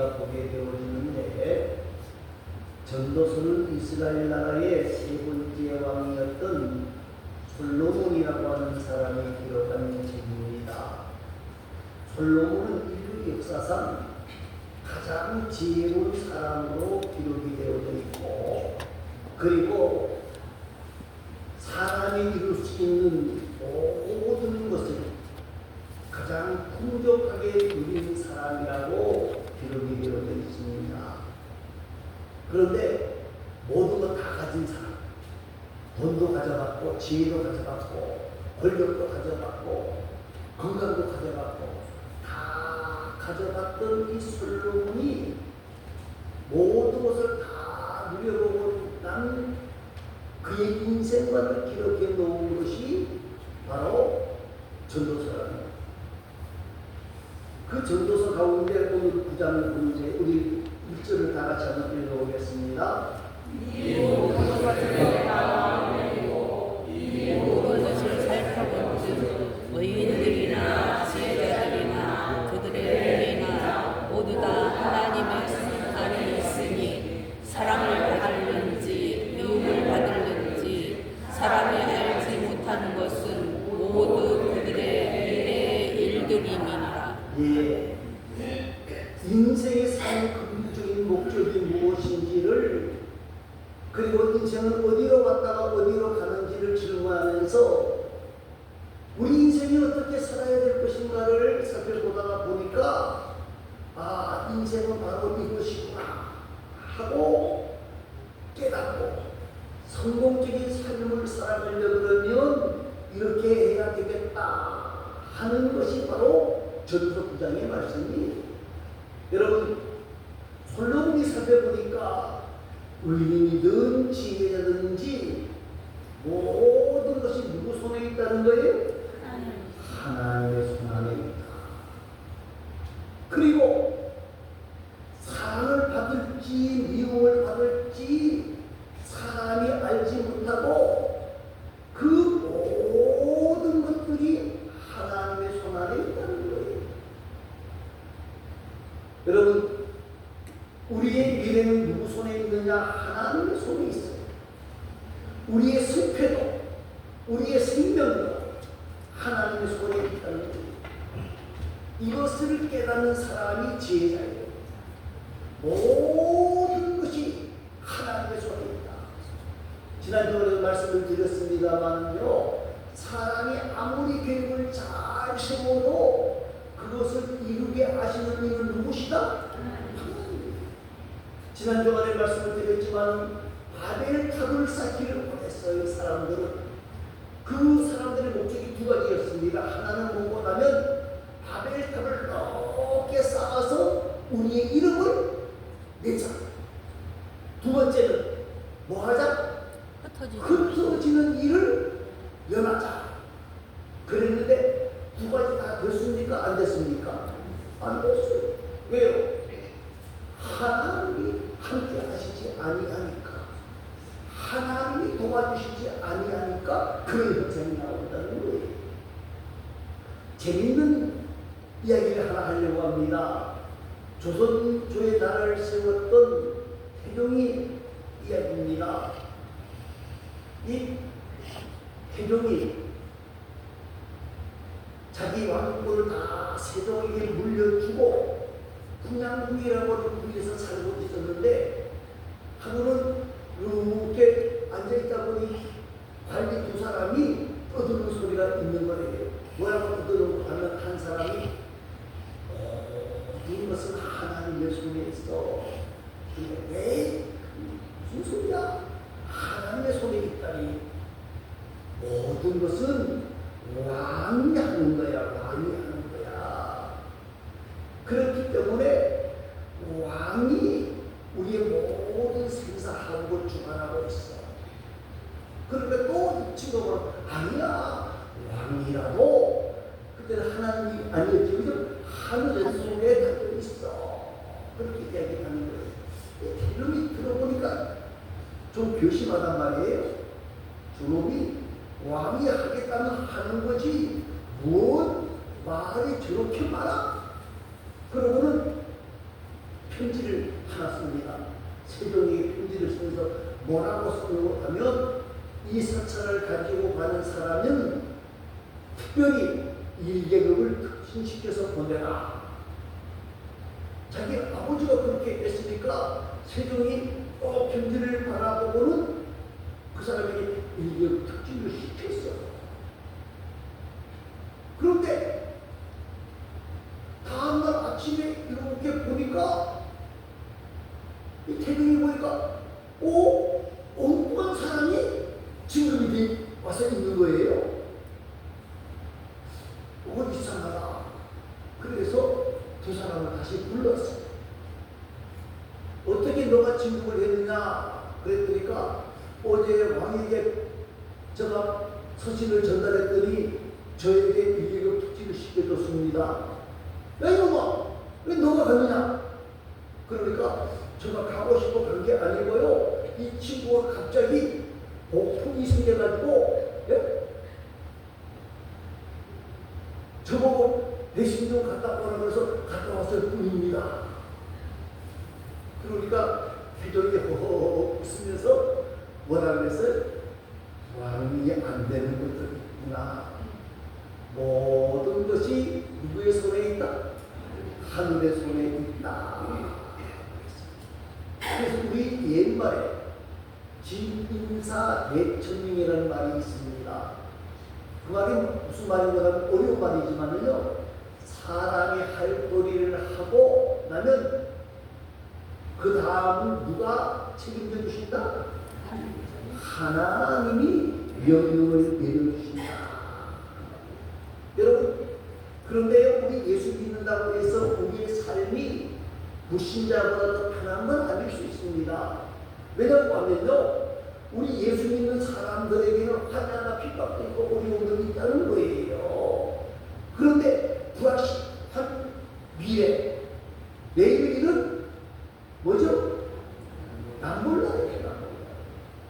우리가 보게 되어지는데, 전도서는 이스라엘 나라의 세 번째 왕이었던 솔로몬이라고 하는 사람이 기록한 책입니다. 솔로몬은 인류 역사상 가장 지혜로운 사람으로 기록이 되어져 있고, 그리고 사람이 이룰 수 있는 모든 것을 가장 풍족하게 누린 사람이라고 기록이 되어져 있습니다. 그런데 모든 것 다 가진 사람, 돈도 가져갔고, 지혜도 가져갔고, 권력도 가져갔고, 건강도 가져갔고, 다 가져갔던 이 솔로몬이 모든 것을 다 누려보고 난 그의 인생관을 기록해 놓은 것이 바로 전도서랍니다. 그 전도서 가운데 오늘 9장을 보는데 우리 1절을 다 같이 한번 읽어보겠습니다. 이 모든 것을 살펴본즉 의인들이나 지혜자들이나 그들의 은혜나 모두 다 하나님의 안에 있으니 사랑을 받을는지 미움을 받을는지 사람이 알지 못하는 것은 모두 그들의 미래의 일들임이니라. 예. 인생의 삶의 궁극적인 목적이 무엇인지를, 그리고 인생은 어디로 왔다가 어디로 가는지를 질문하면서 우리 인생이 어떻게 살아야 될 것인가를 살펴보다가 보니까, 아, 인생은 바로 이것이구나 하고 깨닫고 성공적인 삶을 살아가려고 그러면 이렇게 해야 되겠다 하는 것이 바로 전도서 9장의 말씀이에요. 여러분, 솔로몬이 살펴보니까 의인이든 지혜자든지 모든 것이 누구 손에 있다는 거예요? 하나님의 손 안에 있다. 그리고 사랑을 받을지 미움을 받을지 사람이 알지 못하고 그 모든 것들이 하나님의 손 안에 있다는 거예요. 여러분, 우리의 미래는 누구 손에 있느냐? 하나님의 손에 있어요. 우리의 승패도, 우리의 생명도 하나님의 손에 있다는 거예요. 이것을 깨닫는 사람이 지혜자예요. 모든 것이 하나님의 손에 있다. 지난주에 말씀을 드렸습니다만요, 사람이 아무리 계획을 잘 세워도 그것을 이루게 하시는 이는 누구시다? 지난주에 말씀을 드렸지만 바벨탑을 쌓기를 원했어요. 사람들은. 그 사람들의 목적이 두 가지였습니다. 하나는 뭐냐면 바벨탑을 높게 쌓아서 우리의 이름을 내자. 두 번째는 뭐 하자? 흩어지는 일을 면하자. 그랬는데 두 가지 다 됐습니까? 안 됐습니까? 안 됐어요. 왜요? 하나님이 함께 하시지 아니하니까, 하나님이 도와주시지 아니하니까 그의 현상이 나온다는 거예요. 재밌는 이야기를 하나 하려고 합니다. 조선조의 나라를 세웠던 태종이 이야기입니다. 이 태종이 자기 왕국을 다 세종에게 물려주고 풍양궁이라고 하는 궁에서 살고 있었는데, 하루는 이렇게 앉아있다 보니 관리 두 사람이 떠드는 소리가 있는 거예요. 뭐라고 떠드는 거 하면 한 사람이 이것은 하나님의 손에 있어. 근데 왜? 무슨 소리야? 하나님의 손에 있다니. 모든 것은 왕이 하는 거야. 왕이 하는 거야. 그렇기 때문에 왕이 우리의 모든 생사하고 주관하고 있어. 그러니까 또 친구가 아니야. 왕이라도 그때는 하나님이 아니었지. 그죠? 하늘 속에 달려 있어. 그렇게 이야기하는 거예요. 이름이 들어보니까 좀 괘씸하단 말이에요. 저놈이 왕이 하겠다면 하는 거지 뭔 말이 저렇게 많아? 그러고는 편지를 하나 씁니다. 세종이 편지를 쓰면서 뭐라고 쓰고 하면 이 사찰을 가지고 가는 사람은 특별히 1계급을 특진시켜서 보내라. 자기 아버지가 그렇게 했으니까 세종이 편지를 바라보고는 그 사람에게 1계급 특진을 시켰어. 그런데 다음날 아침에 이렇게 보니까 이 태경이 보니까 엉뚱한 사람이 진급이 와서 있는 거예요. 이상하다. 그래서 두 사람을 다시 불렀어. 어떻게 너가 진급을 했느냐 그랬더니까 어제 왕에게 제가 서신을 전달했더니 저에게 1계급 특진을 시켜줬습니다. 야 이놈아, 왜 너가 갔느냐? 그러니까 제가 가고 싶어 간 게 아니고요. 이 친구가 갑자기 복통이 생겨가지고 저보고 대신 좀 갔다 오라 그래서 갔다 왔을 뿐입니다. 그러니까 태종이 호호 웃으면서 뭐라 그랬어요? 왕이 안 되는 것들이 있구나. 모든 것이 누구의 손에 있다? 하늘의 손에 있다. 그래서 우리 옛말에 진인사대천명이라는 말이 있습니다. 그 말이 무슨 말인가 하면 어려운 말이지만요, 사람이 할 도리를 하고 나면 그 다음은 누가 책임져 주신다? 하나님이 명령을 내려주신다. 여러분, 그런데 우리 예수 믿는다고 해서 우리의 삶이 불신자보다 더 편한 건 아닐 수 있습니다. 왜냐고 하면요, 우리 예수 믿는 사람들에게는 환난과 핍박도 있고 어려움도 있다는 거예요. 그런데 불확실한 미래, 내일은 뭐죠? 난 몰라요.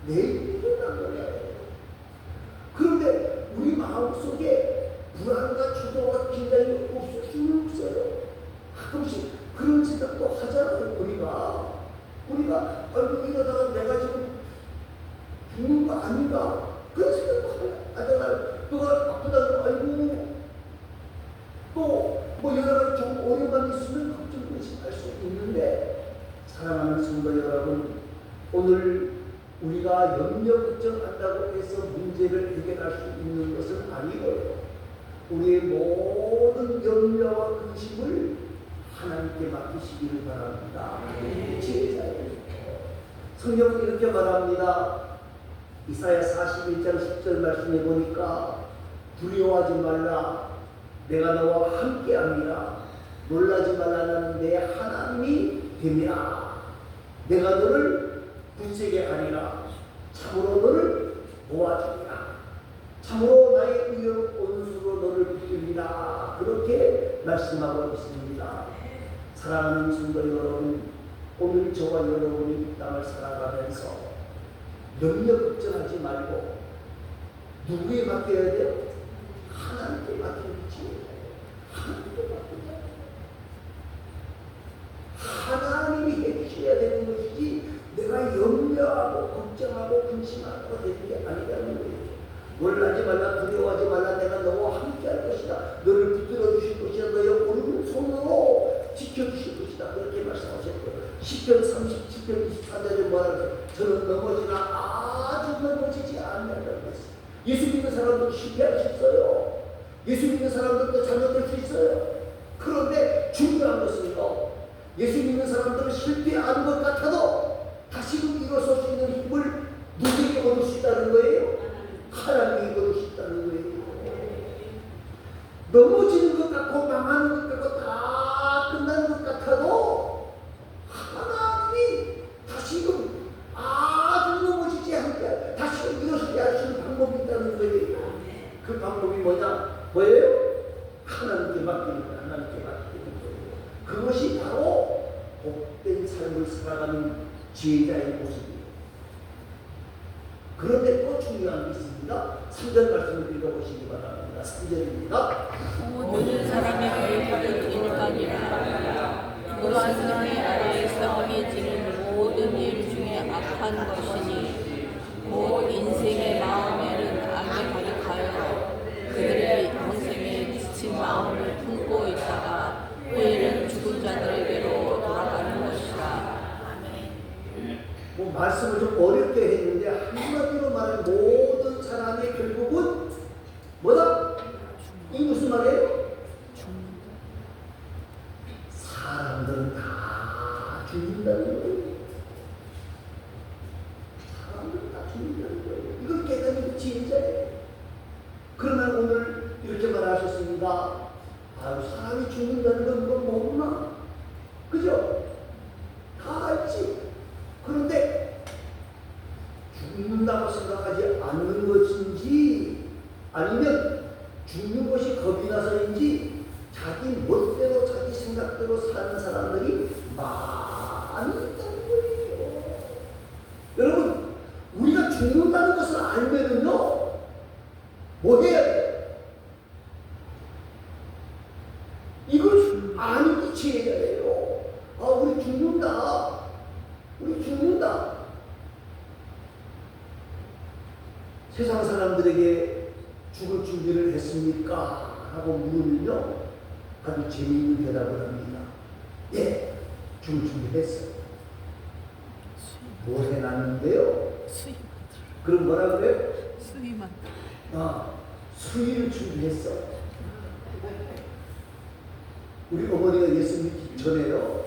내일은 난 몰라요. 그런데 우리 마음속에 불안과 주도가 긴장이 없을 수는 없어요. 가끔씩 그런 생각도 하잖아요. 우리가 아이고 이러다가 내가 지금 죽는 거 아닌가? 그런 생각도 하잖아요. 누가 아프다고 아이고 또 뭐 여러 가지 좀 어려움이 있으면 걱정할 수 있는데, 사랑하는 성도 여러분, 오늘 우리가 염려 걱정한다고 해서 문제를 해결할 수 있는 것은 아니고요. 우리의 모든 염려와 근심을 하나님께 맡기시기를 바랍니다. 성경은 이렇게 말합니다. 이사야 41장 10절 말씀해 보니까 두려워하지 말라, 내가 너와 함께함이라. 놀라지 말라, 나는 내 하나님이 됨이라. 내가 너를 굳세게 하리라. 참으로 너를 도와주리라. 참으로 나의 의로운 온수로 너를 붙들리라. 그렇게 말씀하고 있습니다. 사랑하는 성도 여러분, 오늘 저와 여러분이 이 땅을 살아가면서 염려 걱정하지 말고 누구에 맡겨야 돼요? 하나님께 맡기지. 하나님께 맡기자. 하나님이 해주셔야 되는 것이지 내가 염려하고 걱정하고 근심하고 되는 게 아니라는 거예요. 놀라지 말라, 두려워하지 말라, 내가 너와 함께 할 것이다. 너를 붙들어 주실 것이다. 너의 오른손으로 지켜주실 것이다. 그렇게 말씀하셨고요. 시편 37편 24절에 뭐라 그래요? 저는 넘어지나 아주 넘어지지 않는다고 했어요. 예수 믿는 사람들도 실패할 수 있어요. 예수 믿는 사람들도 잘못될 수 있어요. 그런데 중요한 것은요, 예수 믿는 사람들은 실패하는 것 같아도 다시금 일어설 수 있는 힘을 누구에게 얻을 수 있다는 거예요? 하나님이 얻을 수 있다는 거예요. 넘어지는 것 같고 망하는 것 같고 다 끝나는 것 같아도 하나님이 다시금 아주 넘어지지 않게 다시금 일어서게 하시는 방법이 있다는 거예요. 그 방법이 뭐예요? 하나님께 맡기는 거예요. 하나님께 맡기는 거예요. 그것이 바로 복된 삶을 살아가는 지혜자의 모습이에요. 그런데 또 중요한 게 있습니다. 3절 말씀을 읽어보시기 바랍니다. 3절입니다. 모든 사람의 거의 가득 인간이라 그러한 사람의 아래에 행해지는 모든 일 중에 악한 것이니 곧 인생의 마음에는 악이 가득하여 그들의 영생에 지친 마음을 품고 있다가 후에는 죽은 자들에게로 돌아가는 것이라. 뭐 말씀을 좀 어렵게 했는데 한마디로 말하면 모든 사람이 결국은 뭐다? 이 무슨 말이에요? 사람들은 다 죽는다는 거예요. 사람들은 다 죽는다는 거예요. 이걸 깨닫는 지혜자예요. 그러면 오늘 이렇게 말하셨습니다. 아유, 사람이 죽는다는 건 이건 뭐구나. 그죠? 다 알지. 그런데 죽는다고 생각하지 않는 것인지 아니면 죽는 것이 겁이 나서인지 자기 멋대로 자기 생각대로 사는 사람들이 많이 있다는 거예요. 여러분, 우리가 죽는다는 것을 알면은요, 뭐 해야 돼요? 이걸 아는 게 지혜자예요. 아, 우리 죽는다. 우리 죽는다. 세상 사람들에게 죽을 준비를 했습니까? 하고 물으면요, 아주 재미있는 대답을 합니다. 예, 죽을 준비했어요. 뭐 해놨는데요? 그럼 뭐라 그래요? 수위만. 아, 수위를 준비했어. 우리 어머니가 예수 믿기 전에요,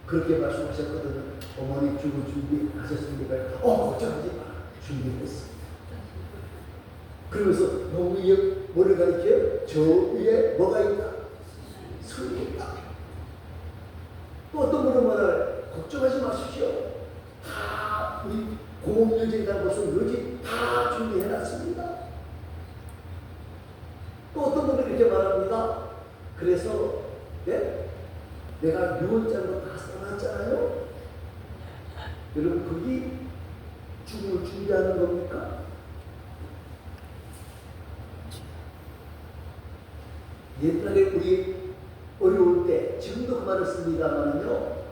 그렇게 말씀하셨거든요. 어머니 죽을 준비하셨습니까? 걱정하지 마. 준비했어. 그러면서 너무 위에 뭐를 가리켜요? 저 위에 뭐가 있다? 수위 있다. 또 어떤 분은 말을 걱정하지 마십시오. 다 우리 공업여직이다 벌써 여직 다 준비해놨습니다. 또 어떤 분은 이렇게 말합니다. 그래서 내가 유언장으로 다 써놨잖아요. 여러분, 그게 죽음을 준비하는 겁니까? 옛날에 우리 어려울 때, 지금도 그 말을 씁니다만요,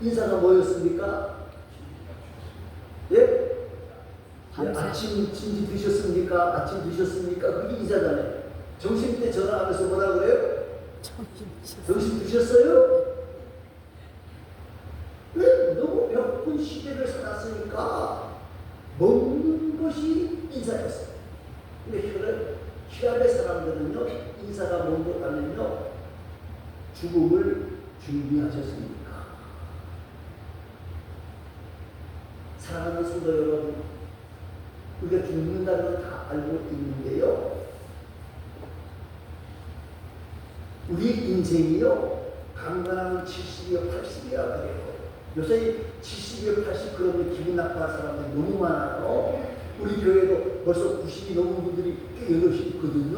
인사가 뭐였습니까? 예? 아침 진지 드셨습니까? 아침 드셨습니까? 그게 인사잖아요. 점심 때 전화하면서 뭐라 그래요? 점심 드셨어요? 왜? 너무 배고픈 시대를 살았으니까 먹는 것이 인사였어요. 근데 혈압의 사람들은요, 인사가 뭔가 가면요, 죽음을 준비하셨습니까? 사랑하는 성도 여러분, 우리가 죽는다는 걸 다 알고 있는데요, 우리 인생이요, 강간하면 70이요, 80이야 그래요. 요새 70이요, 80 그러면 기분 나빠하는 사람들이 너무 많아요. 우리 교회도 벌써 90이 넘은 분들이 꽤 여럿이 있거든요.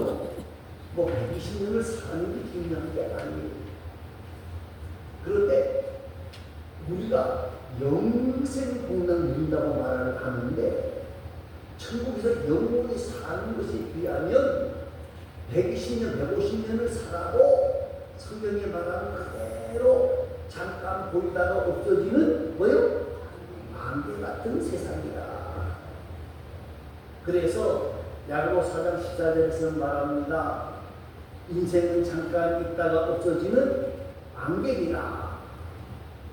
뭐 120년을 사는 게 중요한 게 아니에요. 그런데 우리가 영생 공간 누린다고 말을 하는데, 천국에서 영원히 사는 것에 비하면 120년, 150년을 살아도 성경에 말하는 그대로 잠깐 보이다가 없어지는 뭐요? 안개 같은 세상이다. 그래서 야고보 4장 14절에서 말합니다. 인생은 잠깐 있다가 없어지는 안개이다.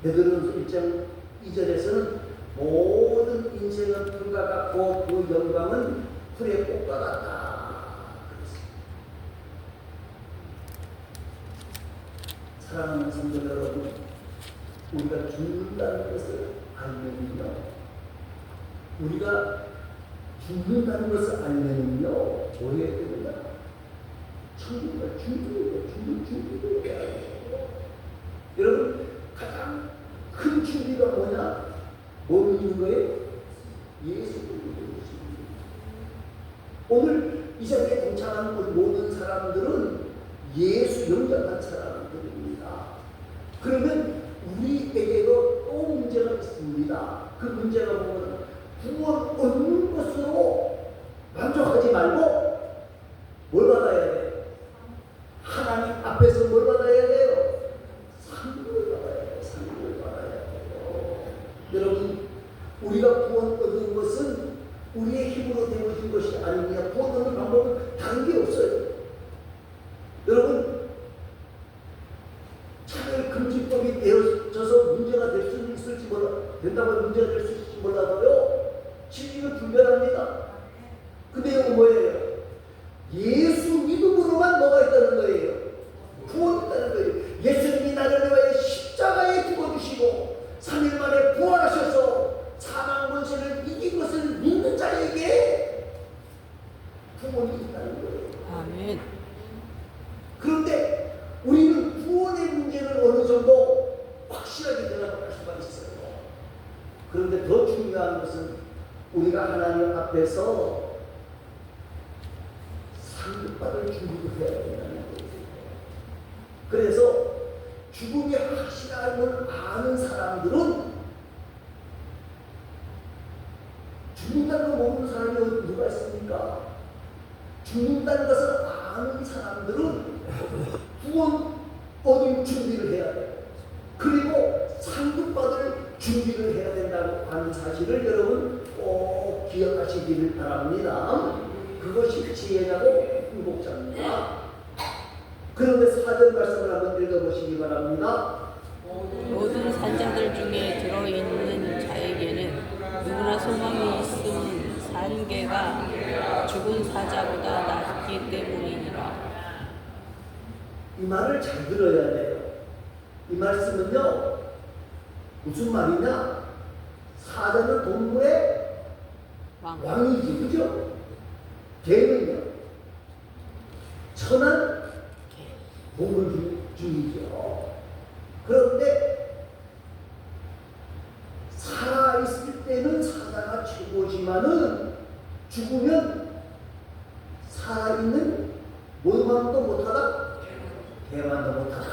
베드로전서 1장 2절에서는 모든 인생은 불과 같고 그 영광은 풀의 꽃과 같다. 사랑하는 성도 여러분, 우리가 죽는다는 것을 알면요, 우리가 죽는다는 것을 알면요, 뭐 해야 됩니다? 천국을 준비를 해야 돼요. 여러분, 가장 큰 준비가 뭐냐? 뭘 믿는 거예요? 예수를 믿는 것입니다. 오늘 이 자리에 동참하는 모든 사람들은 예수 영접한 사람들입니다. 그러면 우리에게도 또 문제가 있습니다. 그 문제가 뭐냐면 구원 얻는 것으로 만족하지 말고 뭘 받아야 돼요? 하나님 앞에서 뭘 받아야 돼요? 상급을 받아야 돼요. 상급. 얻는 것이 아니냐. 구원 얻는 방법은 다른 게 없어요. 여러분, 차별 금지법이 되어져서 문제가 될 수 있을지 된다고 문제가 될 수 있을지 몰라도요, 진리는 분별합니다. 그 내용은 뭐예요? 예수 믿음으로만 뭐가 있다는 거예요? 구원이 있다는 거예요. 예수님이 나를 위하여 십자가에 죽어주시고 3일 만에 부활하셔서 사망 권세를 이긴 것을 믿는 자에게 구원이 있다는 거예요. 아멘. 그런데 우리는 구원의 문제를 어느 정도 확실하게 대답할 수가 있어요. 그런데 더 중요한 것은 우리가 하나님 앞에서 상급받을 준비를 해야 된다는 거예요. 그래서 죽음이 확실함을 아는 사람들은 죽는다는 거 모르는 사람이 누가 있습니까? 죽는다는 것을 아는 사람들은 구원 얻을 준비를 해야 돼요. 그리고 상급받을 준비를 해야 된다고 하는 사실을 여러분 꼭 기억하시기를 바랍니다. 그것이 지혜자고 행복자입니다. 그런데 4절 말씀을 한번 읽어보시기 바랍니다. 모든 산자들 중에 들어있는 자에게는 누구나 소망이 있음 산계가 죽은 사자보다 낫기 때문이니라. 이 말을 잘 들어야 돼요. 이 말씀은요, 무슨 말이냐? 사자는 동물의 왕이지, 그죠? 개는요, 천한 동물 중이죠. 그런데 살아있을 때는 사자가 최고지만은 죽으면 살아있는 모험도 못하다, 개만도 못하다.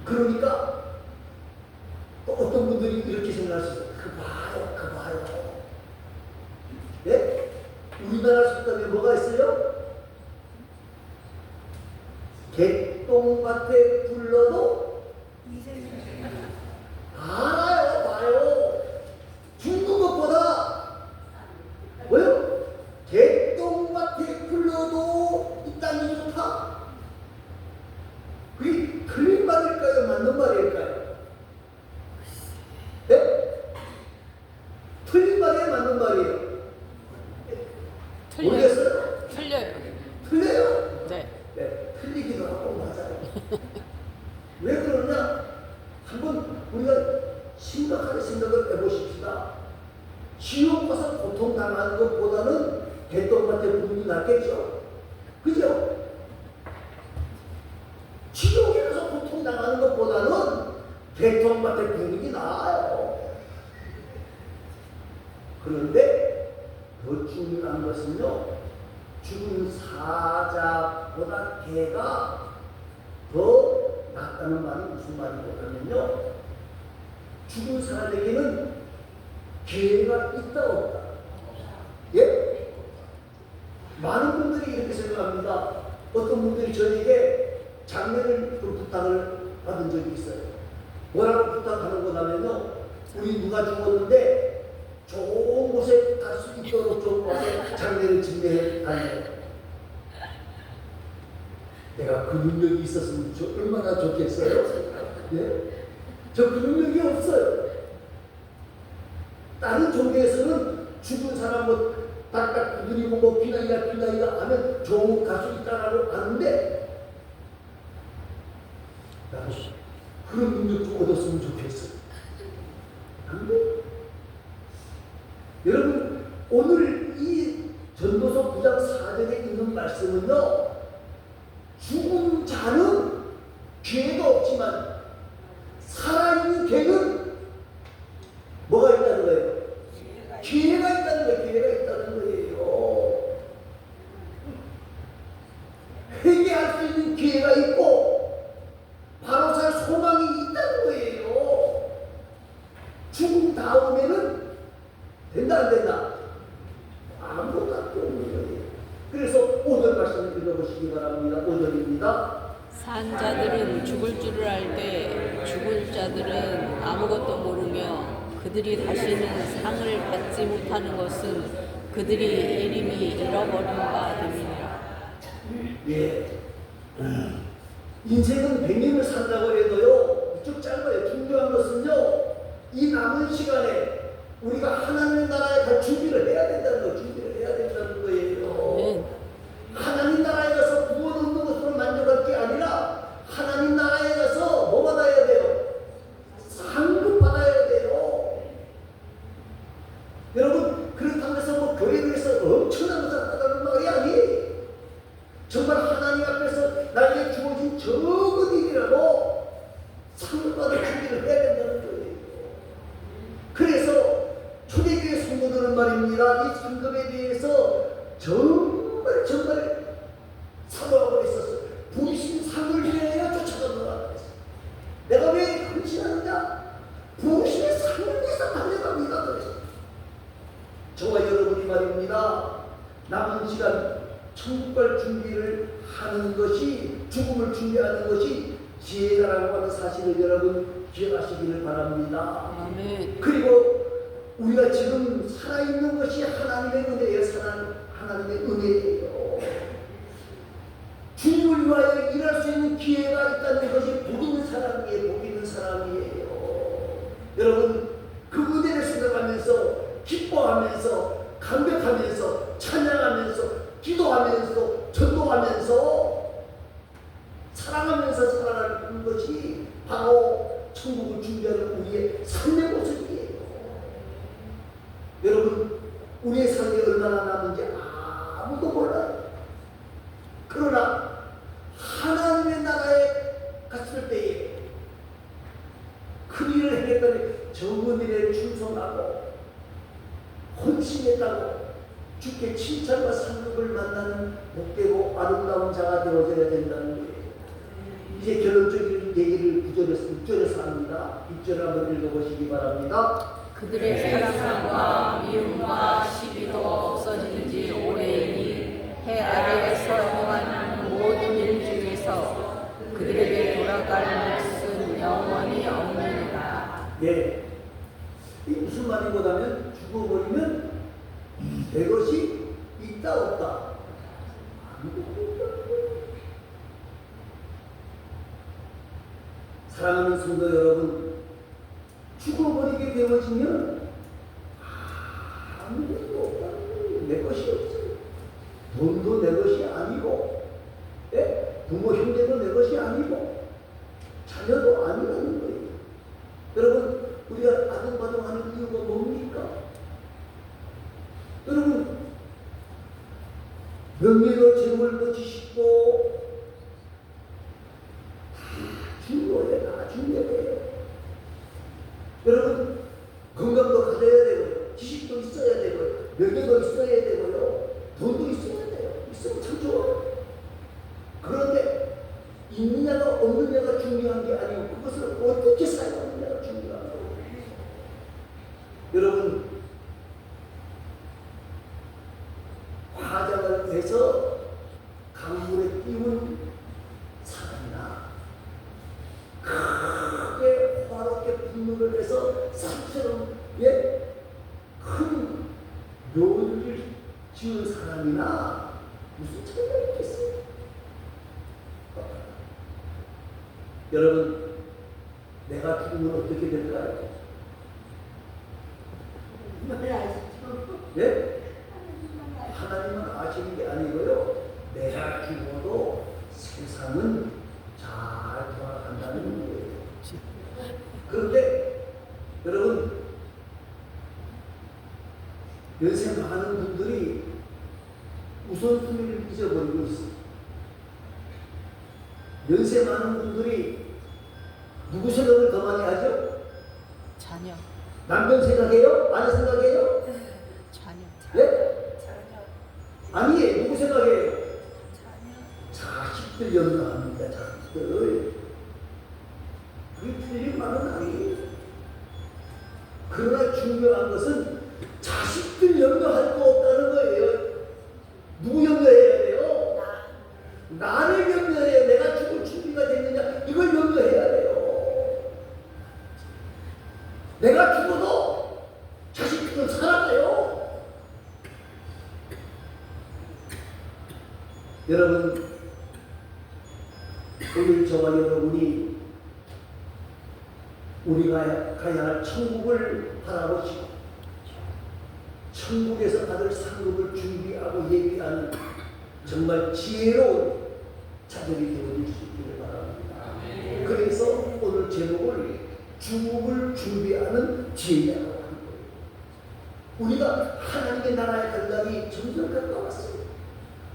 그러니까 또 어떤 분들이 이렇게 생각하시죠. 그 봐요. 예? 우리나라 속담에 뭐가 있어요? 개똥밭에 불러도 알아요, 봐요. 죽는 것보다 뭐요? 개똥밭에 불러도 이 땅이 좋다. 그게 틀린 말일까요? 맞는 말일까요? 네? 틀린 말이에요? 맞는 말이에요? 모르겠어요? 틀려요. 틀려요? 네. 네, 틀리기도 하고 맞아요. 왜 그러냐? 한번 우리가 심각하게 생각을 해보십시다. 지옥 가서 고통당하는 것보다는 개똥밭에 부분이 낫겠죠? 그죠? 지옥에 가서 고통당하는 것보다는 개똥밭에 부분이 나아요. 그런데 더 중요한 것은요, 죽은 사자보다 개가 더 낫다는 말이 무슨 말이냐면요, 죽은 사람에게는 개가 있다 없다. 예? 많은 분들이 이렇게 생각합니다. 어떤 분들이 저에게 장례를 부탁을 받은 적이 있어요. 뭐라고 부탁하는 거냐면요, 우리 누가 죽었는데 좋은 곳에 갈 수 있도록 좀 와서 장례를 진행해 달래요. 내가 그 능력이 있었으면 얼마나 좋겠어요? 예? 저 그 능력이 없어요. 다른 종교에서는 죽은 사람 뭐 딱딱 두드리고 뭐 비나이다 하면 좋은 가수 있다라고 하는데, 나는 그런 능력 좀 얻었으면 좋겠어요. 안 돼? 여러분, 오늘 이 전도서 9장 4절에 있는 말씀은요, 죽은 자는 기회가 없지만 살아있는 개는 뭐가 있다는 거예요? 기회가 있다는 거예요. 기회가 있다는 거예요. 회개할 수 있는 기회가 있고 바로 살 소망이 있다는 거예요. 죽은 다음에는 된다 안 된다? 아무것도 없는 거예요. 그래서 5절 말씀을 읽어보시기 바랍니다. 5절입니다. 산 자들은 죽을 줄을 알되 죽은 자들은 아무것도 모르며 그들이 다시는 상을 받지 못하는 것은 그들이 이름이 잃어버린 바 됨이니라. 예. 인생은 100년을 산다고 해도요, 좀 짧아요. 중요한 것은요, 이 남은 시간에 우리가 하나님의 나라에 갈 준비를 해야 된다는 거, 준비를 해야 된다는 거예요. 하나님 나라에 가서 구원 얻는 것으로 만족할 게 아니라 하나님 나라에 가서 뭐 받아야 돼요? 상급 받아야 돼요. 여러분, 그렇다고 해서 뭐 교회를 해서 엄청난 것을 받아는 말이 아니에요. 정말 하나님 앞에서 나에게 주어진 적은 일이라도 상급 받을 준비를 해야 된다는 거예요. 그래서 초대교회 성도들은 말입니다. 이 상급에 대해서 정말 사모하고 있었어요. 부신 상을 위하여 쫓아가노라. 내가 왜 헌신하느냐? 부신의 상을 위해서 달려갑니다. 그래서 저와 여러분이 말입니다. 남은 시간 천국 갈 준비를 하는 것이, 죽음을 준비하는 것이 지혜라고 하는 사실을 여러분 기억하시기를 바랍니다. 아멘. 그리고 우리가 지금 살아있는 것이 하나님의 은혜예요. 하나님의 은혜예요. 주님을 위하여 일할 수 있는 기회가 있다는 것이 복 있는 사람이에요. 복 있는 사람이에요. 여러분, 그 은혜를 생각하면서 기뻐하면서 감격하면서 찬양하면서 기도하면서 전도하면서 사랑하면서 살아가는 것이 바로 천국을 준비하는 우리의 삶의 모습이에요. 여러분, 우리의 삶이 얼마나 남은지 아무도 몰라요. 그러나 하나님의 나라에 갔을 때에 그 일을 하겠다니 적은 일에 충성하고 헌신했다고 주께 칭찬과 상급을 만나는 복되고 아름다운 자가 되어져야 된다는 거예요. 이제 결론적인 얘기를 6절에서 합니다. 6절 한번 읽어보시기 바랍니다. 그들의 사랑과 미움과 시기도 없어진 지 오래이니 해 아래에서 행하는 모든 일 중에서 그들에게 돌아갈 몫은 영원히 없느니라. 예. 이 무슨 말이보다면 죽어버리면 내 것이 있다 없다. 아무것도 없다. 사랑하는 성도 여러분, 죽어버리게 되어지면 아무것도 없다는 거예요. 내 것이 없어요. 돈도 내 것이 아니고, 예? 부모 형제도 내 것이 아니고, 자녀도 아니라는 거예요. 여러분, 우리가 아등바등하는 이유가 뭡니까? 여러분, 명예도 재물도 지식도 다 중요해요. 여러분, 건강도 가져야 되고요. 지식도 있어야 되고요. 명예도 있어야 되고요. 돈도 있어야 돼요. 있으면 참 좋아요. 그런데 있느냐가 없느냐가 중요한 게 아니고 그것을 어떻게 사용하느냐가 중요한 거예요. 여러분, 화장을 해서 강물에 띄운 사람이나 크게 화롭게 분노를 해서 산처럼 큰 묘를 지은 사람이나 무슨 차이가 있겠어요? 여러분, 내가 죽으면 어떻게 될까요? 예? 하나님은 아시는 게 아니고요. 내가 죽어도 세상은 잘 돌아간다는 거예요. 그런데 여러분, 연세 많은 분들이 우선순위를 잊어버리고 있어요. 연세 많은 분들이 누구 생각을 더 많이 하죠? 자녀. 남편 생각해요? 아내 생각해요? 자녀. 네? 아니에요. 누구 생각해요? 자식들 염려합니다. 자식들. 그게 틀린 말은 아니에요. 그러나 중요한 것은 자식들 염려할 거 없다는 거예요. 누구 염려해야 돼요? 나를 염려해요. 내가 죽을 준비가 됐느냐, 이걸 염려해야 돼요. 내가 죽어도 여러분, 오늘 저와 여러분이 우리가 가야 할 천국을 바라보시고 천국에서 받을 상급을 준비하고 예비하는 정말 지혜로운 자들이 되어줄 수 있기를 바랍니다. 그래서 오늘 제목을 죽음을 준비하는 지혜자라고 하는 거예요. 우리가 하나님의 나라에 갈 날이 점점 가까웠어요.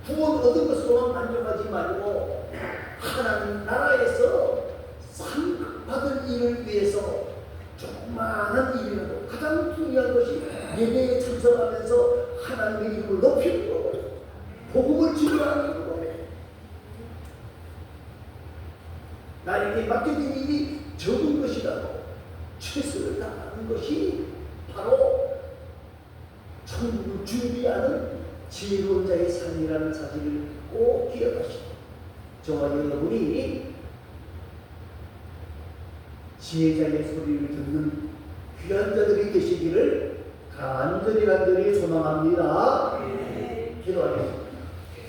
구원 얻은 것으로만 만족하지 말고 하나님 나라에서 상급 받을 일을 위해서 조그마한 일이라도 가장 중요한 것이 예배에 참석하면서 하나님의 이름을 높이는 거예요. 복음을 증거하는 거예요. 나에게 맡겨진 일이 적은 것이라도 최선을 다하는 것이 바로 천국을 준비하는 지혜로운 자의 삶이라는 사실을 꼭 기억하시고 저와 여러분이 지혜자의 소리를 듣는 귀한 자들이 되시기를 간절히 소망합니다. 기도하겠습니다.